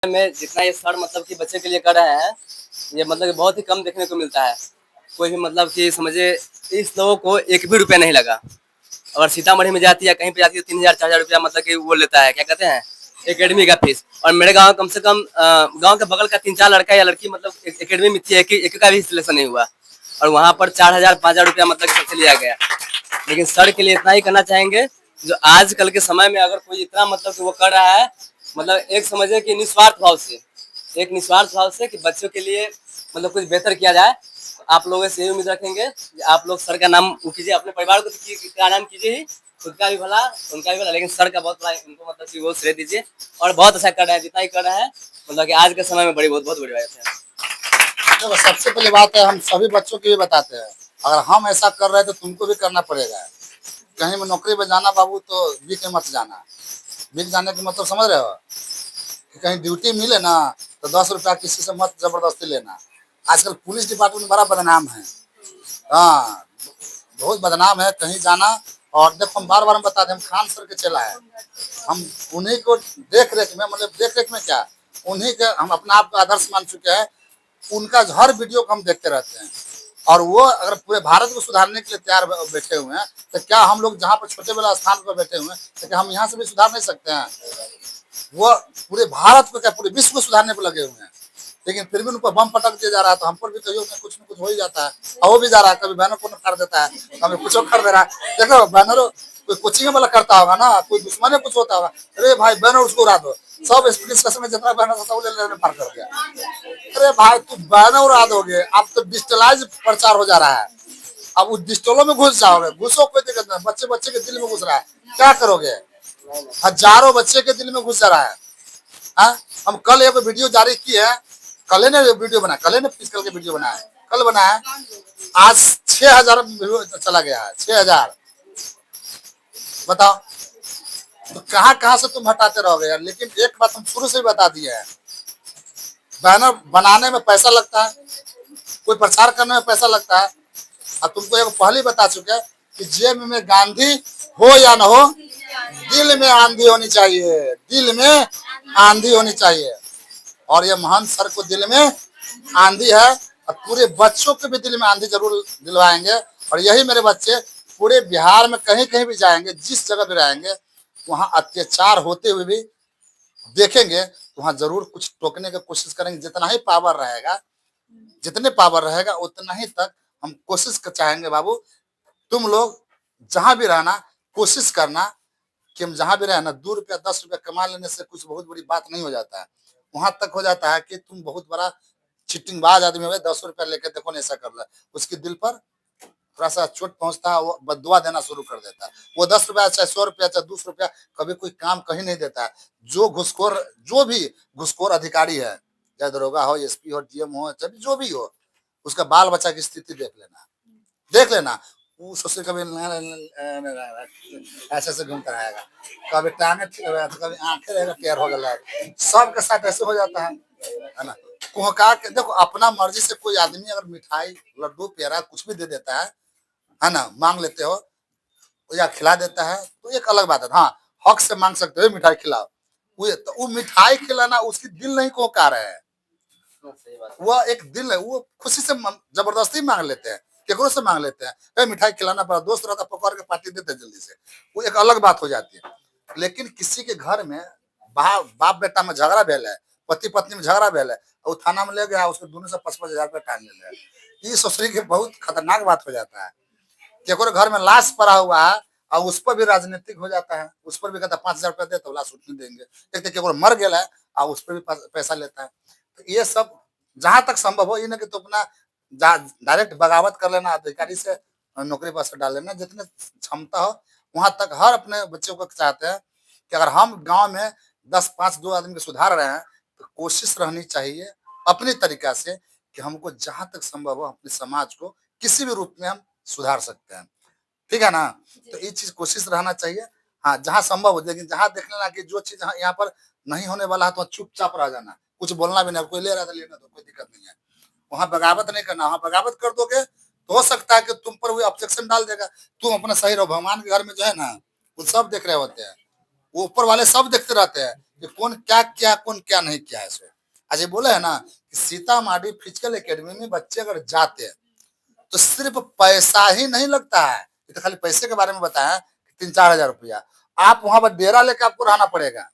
में जितना ये सर मतलब कि बच्चे के लिए कर रहे हैं, ये मतलब कि बहुत ही कम देखने को मिलता है। कोई भी मतलब कि समझे इस लोगों को एक भी रुपया नहीं लगा। अगर सीतामढ़ी में जाती है कहीं पे जाती है 3000 4000 रुपया मतलब कि वो लेता है, क्या कहते हैं, एकेडमी का फीस। और मेरे गांव कम से कम गांव के बगल का 3 4 लड़का या लड़की मतलब एकेडमी में थी, एक का भी सिलेक्शन नहीं हुआ। और वहां पर 4000 5000 रुपया मतलब कि सबसे लिया गया। लेकिन सर के लिए इतना ही करना चाहेंगे, जो आजकल के समय में अगर कोई इतना मतलब कि वो कर रहा है, मतलब एक समझे कि निस्वार्थ भाव से, एक निस्वार्थ भाव से कि बच्चों के लिए मतलब कुछ बेहतर किया जाए। तो आप लोगों से यही उम्मीद रखेंगे कि आप लोग सर का नाम कीजिए, अपने परिवार को का नाम कीजिए ही, खुद का भी भला, उनका भी भला, लेकिन सर का बहुत बड़ा उनको मतलब कि वो श्रेय दीजिए। और बहुत अच्छा कर रहे हैं, जितना ही कर रहे हैं मतलब कि आज के समय में बड़ी बहुत बड़ी बात है। देखो, सबसे पहले बात है, हम सभी बच्चों को भी बताते हैं, अगर हम ऐसा कर रहे हैं तो तुमको भी करना पड़ेगा। कहीं में नौकरी पे जाना बाबू तो बीच में मत जाना। बीच जाने का मतलब समझ रहे हो, कि कहीं ड्यूटी मिले ना तो 10 रुपया किसी से मत जबरदस्ती लेना। आजकल पुलिस डिपार्टमेंट बड़ा बदनाम है। हाँ, बहुत बदनाम है कहीं जाना। और देखो, हम बार बार हम बताते हैं, हम खान सर के चला है, हम उन्हीं को देख रेख में, मतलब देख रेख में क्या, उन्हीं के हम अपना आप को आदर्श मान चुके हैं। उनका हर वीडियो को हम देखते रहते हैं। और वो अगर पूरे भारत को सुधारने के लिए तैयार बैठे हुए हैं, तो क्या हम लोग जहाँ पर छोटे बड़े स्थान पर बैठे हुए हैं, तो क्या हम यहाँ से भी सुधार नहीं सकते हैं? वो पूरे भारत को क्या, पूरे विश्व को सुधारने पर लगे हुए हैं। लेकिन फिर भी उन पर बम पटक दिया जा रहा है, तो हम पर भी कहीं कुछ न कुछ हो ही जाता है। और वो भी जा रहा है, कभी बैनर को कर देता है, कभी कुछ कर दे रहा है। देखो, बैनर कोई कोचिंग वाला करता होगा ना, कोई दुश्मन है कुछ होता होगा, अरे भाई बैनर उसको उड़ा दो। सब स्पीड डिस्कशन में जितना बैनर था सब ले लेने पार कर दिया। अरे भाई, तू बैनर उड़ा दोगे, अब तो डिजिटलाइज प्रचार हो जा रहा है। अब उस डिजिटलों में घुस जाओगे, घुसो कोई दिक्कत नहीं, बच्चे बच्चे के दिल में घुस रहा है, क्या करोगे? हजारों बच्चे के दिल में घुस जा रहा है। हाँ? हम कल एक वीडियो जारी की है, कल ने वीडियो बनाया, कल ने फिजिकल के वीडियो बनाया, कल बनाया, आज 6000 चला गया है, 6000। बताओ, तो कहाँ कहाँ से तुम हटाते रहोगे यार। लेकिन एक बात हम शुरू से ही बता दिए है, बैनर बनाने में पैसा लगता है, कोई प्रचार करने में पैसा लगता है। अब तुमको एक पहले बता चुके हैं कि जेब में गांधी हो या ना हो, दिल में आंधी होनी चाहिए, दिल में आंधी होनी चाहिए। और ये महान सर को दिल में आंधी है, और पूरे बच्चों के भी दिल में आंधी जरूर दिलवाएंगे। और यही मेरे बच्चे पूरे बिहार में कहीं कहीं भी जाएंगे, जिस जगह भी रहेंगे, वहां अत्याचार होते हुए भी देखेंगे, तो वहां जरूर कुछ टोकने की कोशिश करेंगे। जितना ही पावर रहेगा, जितने पावर रहेगा उतना ही तक हम कोशिश चाहेंगे बाबू, तुम लोग जहां भी रहना, कोशिश करना कि हम जहां भी रहना, 2 रुपया 10 रुपया कमा लेने से कुछ बहुत बड़ी बात नहीं हो जाता है। वहां तक हो जाता है कि तुम बहुत बड़ा चिटिंगबाज आदमी हो, 10 रुपया लेके देखो ना ऐसा कर रहा है, उसके दिल पर थोड़ा सा चोट पहुंचता है, वो बददुआ देना शुरू कर देता है। वो 10 रुपया चाहे 100 रुपया चाहे 200 रुपया कभी कोई काम कहीं नहीं देता है। जो घुसखोर, जो भी घुसखोर अधिकारी है, चाहे दरोगा हो, एसपी हो, डीएम हो, चाहे जो भी हो, उसका बाल बच्चा की स्थिति देख लेना, देख लेना। वो सोचे कभी ऐसे ऐसे घूमता रहेगा, कभी टांगे ठीक रहेगा, तो कभी आंखें रहेगा टेयर हो गया। सबके साथ ऐसे हो जाता है ना। कुहका के देखो, अपना मर्जी से कोई आदमी अगर मिठाई, लड्डू, पेड़ा कुछ भी दे देता है ना, मांग लेते हो या खिला देता है, तो एक अलग बात है। हाँ, हक से मांग सकते हो मिठाई खिलाओ, वो मिठाई खिलाना उसकी दिल नहीं को रहा है, वो एक दिल है, वो खुशी से जबरदस्ती मांग लेते हैं, केकरो से मांग लेते हैं, मिठाई खिलाना पड़ा, दोस्त रहता पकड़ के पार्टी देते जल्दी से, वो एक अलग बात हो जाती है। लेकिन किसी के घर में बाप बेटा में झगड़ा भेल है, पति पत्नी में झगड़ा भेल है, और थाना में ले गया, उसके दोनों से 55,000 रुपया टांग ले, ये सोचने की बहुत खतरनाक बात हो जाता है। केकरो घर में लाश पड़ा हुआ है और उस पर भी राजनीतिक हो जाता है, उस पर भी कहता 5,000 रुपया दे तो लाश उठने देंगे। एक तो केकरो मर गया है और उस पर भी पैसा लेता है। तो ये सब जहां तक संभव हो, ये ना कि तो अपना डायरेक्ट बगावत कर लेना, अधिकारी से नौकरी पर से डाल लेना, जितने क्षमता हो वहां तक हर अपने बच्चों को चाहते हैं कि अगर हम गांव में 10 5 2 आदमी को सुधार रहे हैं, तो कोशिश रहनी चाहिए अपनी तरीका से कि हमको जहां तक संभव हो अपने समाज को किसी भी रूप में हम सुधार सकते हैं। ठीक है ना? तो ये चीज कोशिश रहना चाहिए। हाँ, जहाँ संभव हो, लेकिन जहाँ देख लेना कि जो चीज यहाँ पर नहीं होने वाला है, तो चुपचाप रह जाना, कुछ बोलना भी नहीं। कोई ले रहा था लेना, तो कोई दिक्कत नहीं है। वहां बगावत नहीं करना। वहां बगावत कर दोगे तो हो सकता है कि तुम पर वो ऑब्जेक्शन डाल देगा। तुम अपना सही रहो। भगवान के घर में जो है ना, वो सब देख रहे होते हैं, वो ऊपर वाले सब देखते रहते हैं कि कौन क्या किया, कौन क्या नहीं किया है इसमें। आज ये बोले है ना कि सीतामढ़ी फिजिकल एकेडमी में बच्चे अगर जाते हैं तो सिर्फ पैसा ही नहीं लगता है। ये तो खाली पैसे के बारे में बताया, 3-4 हजार रुपया। आप वहां पर डेरा लेके आपको रहना पड़ेगा,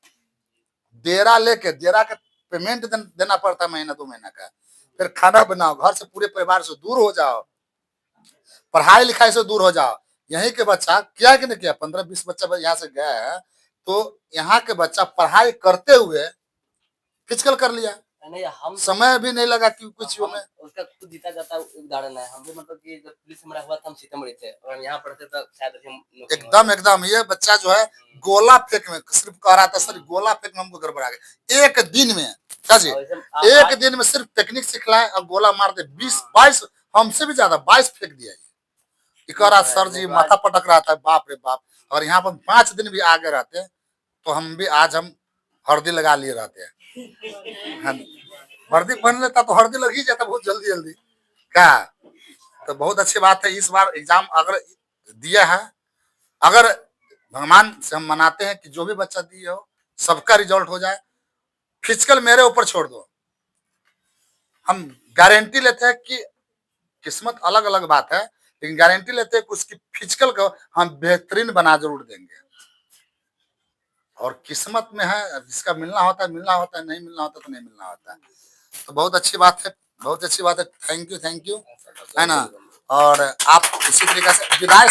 डेरा का पेमेंट देना पड़ता है महीना 2 महीना का। फिर खाना बनाओ, घर से पूरे परिवार से दूर हो जाओ, पढ़ाई लिखाई से दूर हो जाओ। यहीं के बच्चा किया कि नहीं किया, 15-20 बच्चा यहाँ से गया है तो यहाँ के बच्चा पढ़ाई करते हुए फिजिकल कर लिया, नहीं हम समय भी नहीं लगा कि कुछ में। उसका खुद जीता जाता उदाहरण है। हम भी मतलब कि जब पुलिस हमारा हुआ था हम सीतामढ़ी थे और यहाँ पढ़ते तो शायद एकदम ये बच्चा जो है गोला फेंक में सिर्फ कह रहा था सर, गोला फेंक में हमको गड़बड़ा गया। एक दिन में जी, एक दिन में सिर्फ टेक्निक सिखलाए और गोला मार दे 20-22, हमसे भी ज्यादा 22 फेंक दिया। कह रहा सर जी माथा पटक रहा था, बाप रे बाप। अगर यहाँ पर 5 दिन भी आगे रहते तो हम भी आज हम हल्दी लगा लिए रहते हैं। हल्दी बन लेता तो हल्दी लग ही जाता बहुत जल्दी जल्दी क्या। तो बहुत अच्छी बात है, इस बार एग्जाम अगर दिया है, अगर भगवान से हम मनाते हैं कि जो भी बच्चा दिए हो सबका रिजल्ट हो जाए। फिजिकल मेरे ऊपर छोड़ दो, हम गारंटी लेते हैं कि किस्मत अलग अलग बात है, लेकिन गारंटी लेते हैं कि उसकी फिजिकल को हम बेहतरीन बना जरूर देंगे। और किस्मत में है, जिसका मिलना होता है मिलना होता है, नहीं मिलना होता तो नहीं मिलना होता है। तो बहुत अच्छी बात है, बहुत अच्छी बात है। थैंक यू है ना। और आप इसी तरीके से विदाई